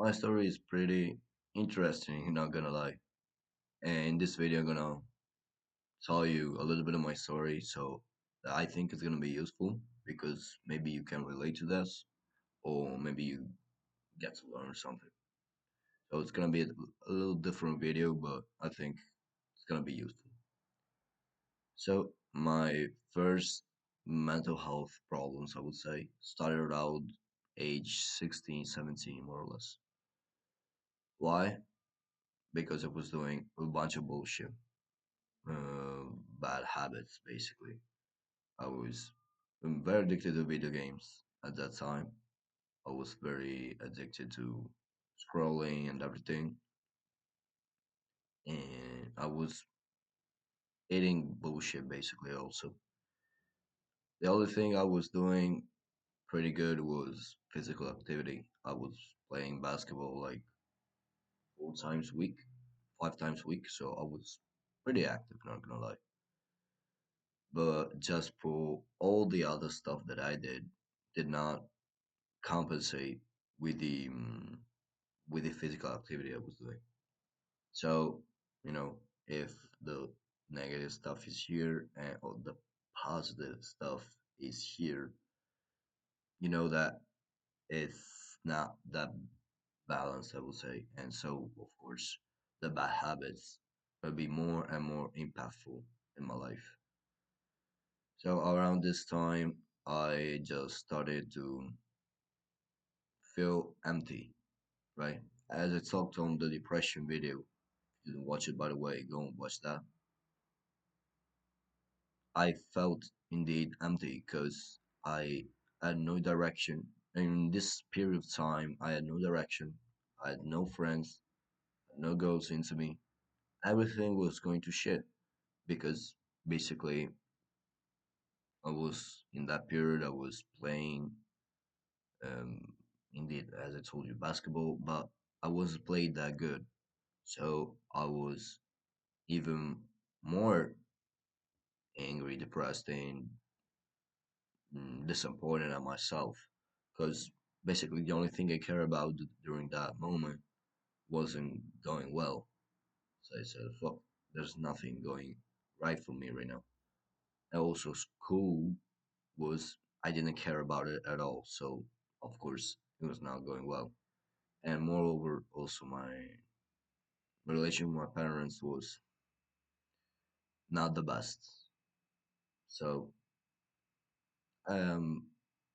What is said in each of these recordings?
My story is pretty interesting, not gonna lie. And in this video, I'm gonna tell you a little bit of my story, so that I think it's gonna be useful because maybe you can relate to this, or maybe you get to learn something. So it's gonna be a little different video, but I think it's gonna be useful. So my first mental health problems, I would say, started out age 16, 17, more or less. Why? Because I was doing a bunch of bullshit, uh, bad habits, basically. I was very addicted to video games at that time. I was very addicted to scrolling and everything, and I was eating bullshit basically. Also, the only thing I was doing pretty good was physical activity. I was playing basketball like 4 times a week, 5 times a week, so I was pretty active. Not gonna lie, but just for all the other stuff that I did not compensate with the physical activity I was doing. So, if the negative stuff is here and all the positive stuff is here, you know that it's not that balanced, I would say. And so, of course, the bad habits will be more and more impactful in my life. So around this time, I just started to feel empty, right? As I talked on the depression video, if you didn't watch it by the way, go and watch that. I felt indeed empty because I had no direction. In this period of time, I had no direction. I had no friends, no goals into me. Everything was going to shit because basically I was in that period. I was playing, um, indeed, as I told you, basketball, but I wasn't playing that good. So I was even more angry, depressed, and disappointed at myself because basically the only thing I care about during that moment wasn't going well. So I said, fuck, there's nothing going right for me right now. And also, school was, I didn't care about it at all. So, of course, it was not going well. And moreover, also, my relation with my parents was not the best. So, um,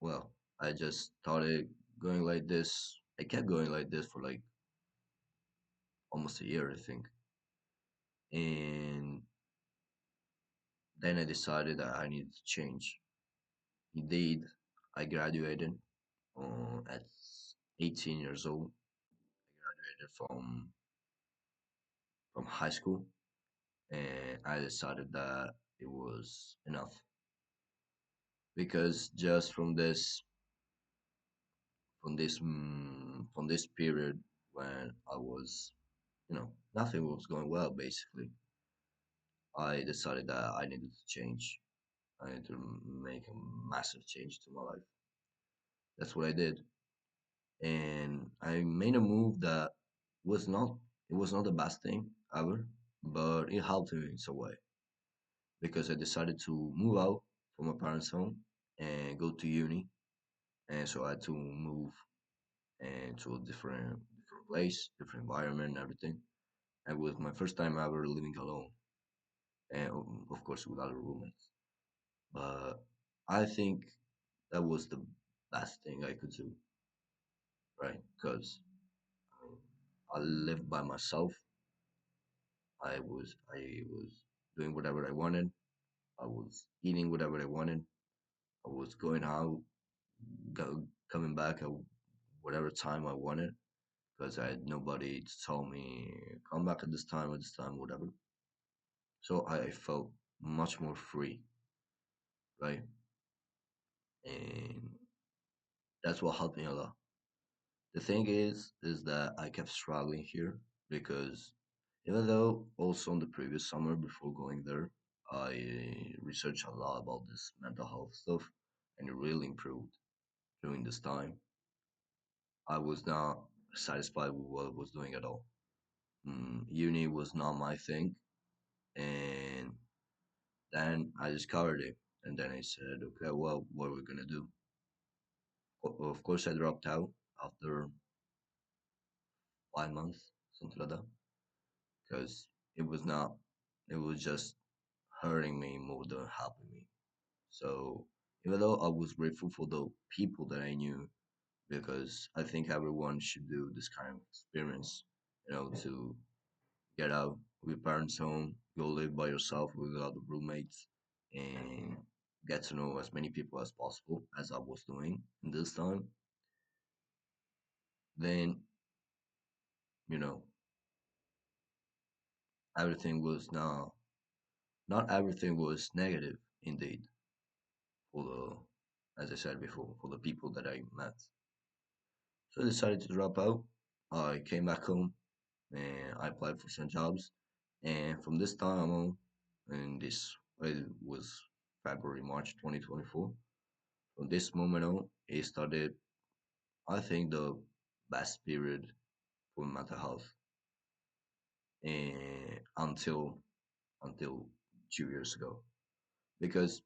well, I just started going like this. I kept going like this for like almost a year, I think. And then I decided that I needed to change. Indeed, I graduated at 18 years old. I graduated from high school, and I decided that it was enough because just from this period when I was, nothing was going well. Basically, I decided that I needed to change. I needed to make a massive change to my life. That's what I did, and I made a move that was not it was not the best thing ever, but it helped me in some way because I decided to move out from my parents' home and go to uni, and so I had to move and to a different place, different environment, and everything. And it was my first time ever living alone, and of course with other roommates. But I think that was the best thing I could do, right? Because I lived by myself. I was doing whatever I wanted. I was eating whatever I wanted. I was going out, coming back at whatever time I wanted because I had nobody to tell me come back at this time, whatever. So I felt much more free, right? And that's what helped me a lot. The thing is that I kept struggling here because even though also in the previous summer before going there, I researched a lot about this mental health stuff and it really improved during this time. I was not. satisfied with what I was doing at all. Uni was not my thing, and then I discovered it, and then I said, okay, well, what are we gonna do? Of course, I dropped out after 5 months, something like that, because it was not, it was just hurting me more than helping me. So even though I was grateful for the people that I knew, because I think everyone should do this kind of experience, to get out of your parents' home, go live by yourself with other roommates, and get to know as many people as possible, as I was doing in this time. Then, you know, everything was not everything was negative indeed for as I said before, for the people that I met. So I decided to drop out. I came back home and I applied for some jobs. And from this time on, and this it was February, March 2024. From this moment on, it started, I think, the best period for mental health, and until 2 years ago, because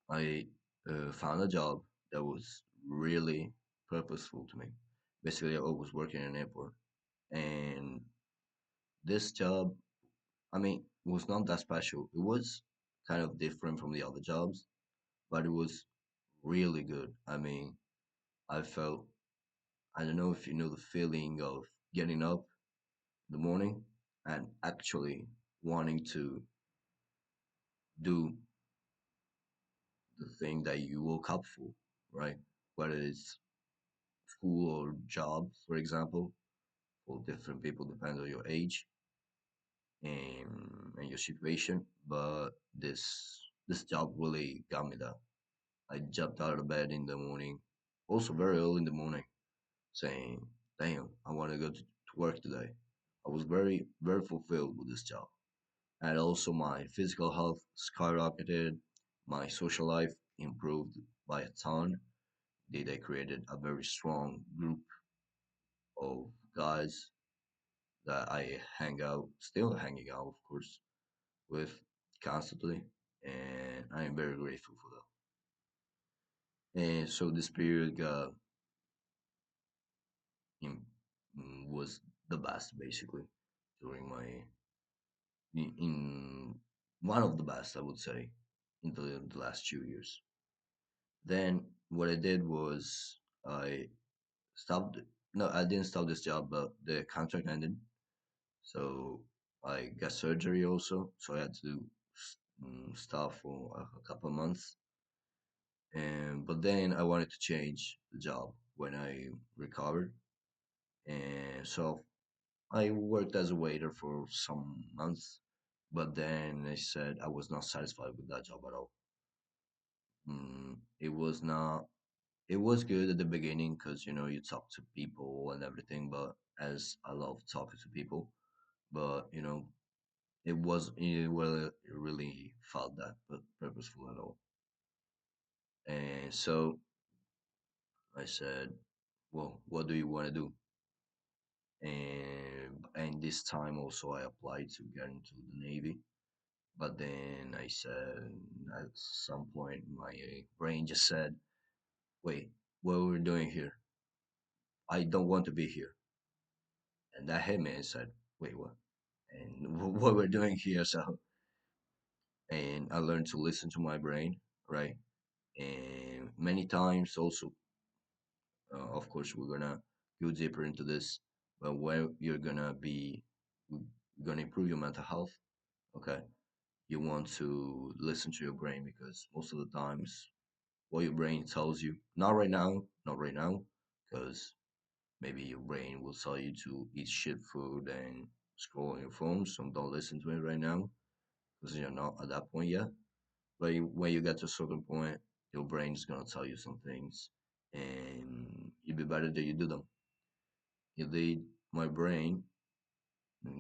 I found a job that was really purposeful to me. Basically, I was working in an airport, and this job, I mean, was not that special. It was kind of different from the other jobs, but it was really good. I mean, I felt, I don't know if you know the feeling of getting up in the morning and actually wanting to do the thing that you woke up for, right? Whether it's school or job, for example, for different people, depends on your age and your situation. But this job really got me that. I jumped out of bed in the morning, also very early in the morning, saying, "Damn, I want to go to work today." I was very fulfilled with this job, and also my physical health skyrocketed. My social life improved by a ton. They created a very strong group of guys that I still hanging out, of course, with constantly, and I am very grateful for that. And so this period in, was the best, basically, during in one of the best, I would say, in the last 2 years. Then what I did was I stopped. No, I didn't stop this job, but the contract ended. So I got surgery also, so I had to stop for a couple of months. And but then I wanted to change the job when I recovered, and so I worked as a waiter for some months. But then I said I was not satisfied with that job at all. It was not. It was good at the beginning because you talk to people and everything. But as I love talking to people, but it really felt that purposeful at all. And so I said, well, what do you want to do? And this time also I applied to get into the Navy. But then I said, at some point my brain just said, wait, what we're doing here? I don't want to be here. And that hit me and said, wait, what? And what we're doing here? So, and I learned to listen to my brain, right? And many times also, of course, we're gonna go deeper into this, but when you're gonna improve your mental health, okay? You want to listen to your brain because most of the times what your brain tells you, not right now, because maybe your brain will tell you to eat shit food and scroll on your phone, so don't listen to it right now because you're not at that point yet. But when you get to a certain point, your brain's gonna tell you some things, and it'd be better that you do them. Indeed, my brain,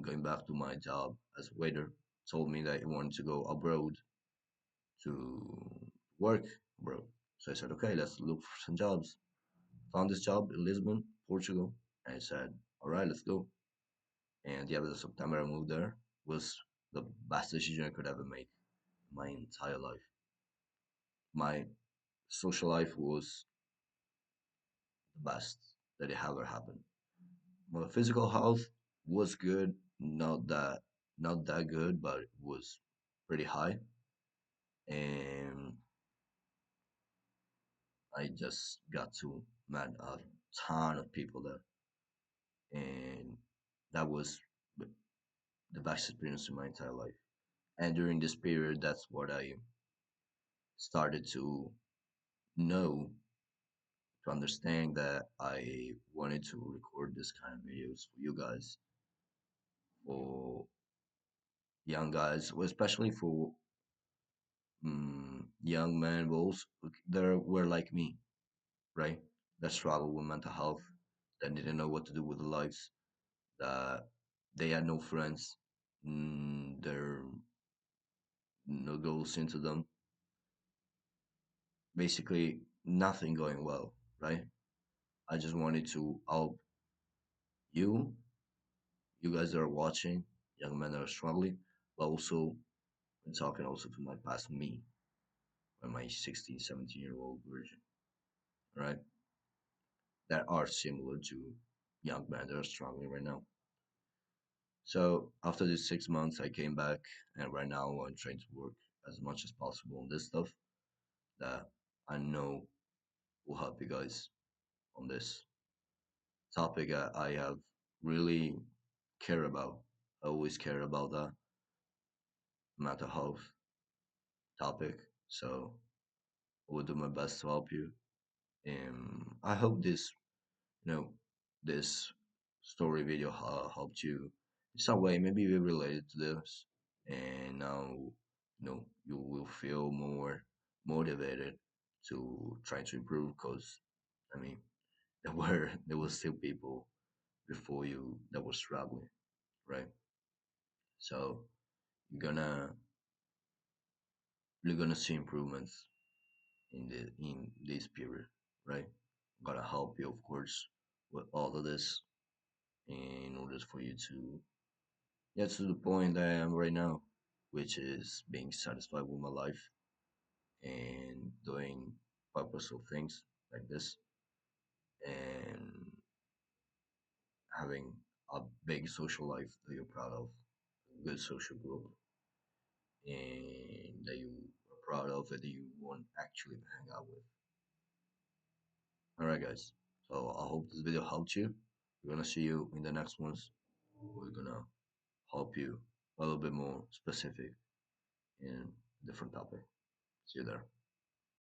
going back to my job as a waiter, told me that he wanted to go abroad to work abroad. So I said, okay, let's look for some jobs. Found this job in Lisbon, Portugal. And I said, all right, let's go. And the end of September, I moved there. Was the best decision I could ever make in my entire life. My social life was the best that it ever happened. My physical health was good, not that good, but it was pretty high. And I just got to met a ton of people there, and that was the best experience in my entire life. And during this period, that's what I started to know, to understand that I wanted to record this kind of videos for you guys, for young guys, well, especially for young men, both that were like me, right? That struggle with mental health, that didn't know what to do with their lives, that they had no friends, there no goals into them, basically nothing going well, right? I just wanted to help you, you guys that are watching, young men that are struggling, but also I'm talking also to my past me, and my 16, 17-year-old version, right? That are similar to young men that are struggling right now. So after these 6 months, I came back, and right now I'm trying to work as much as possible on this stuff that I know will help you guys on this topic I have really care about. I always care about that mental health topic. So I will do my best to help you. And I hope you know, this story video helped you in some way. Maybe you related to this, and now you will feel more motivated to try to improve. Because I mean, there were still people before you that were struggling, right? So you're gonna you're gonna see improvements in this period, right? I'm gonna help you, of course, with all of this in order for you to get to the point that I am right now, which is being satisfied with my life and doing purposeful things like this and having a big social life that you're proud of, a good social group, and that you are proud of and that you want actually to hang out with. Alright, guys. So I hope this video helped you. We're gonna see you in the next ones. We're gonna help you a little bit more specific in different topic. See you there.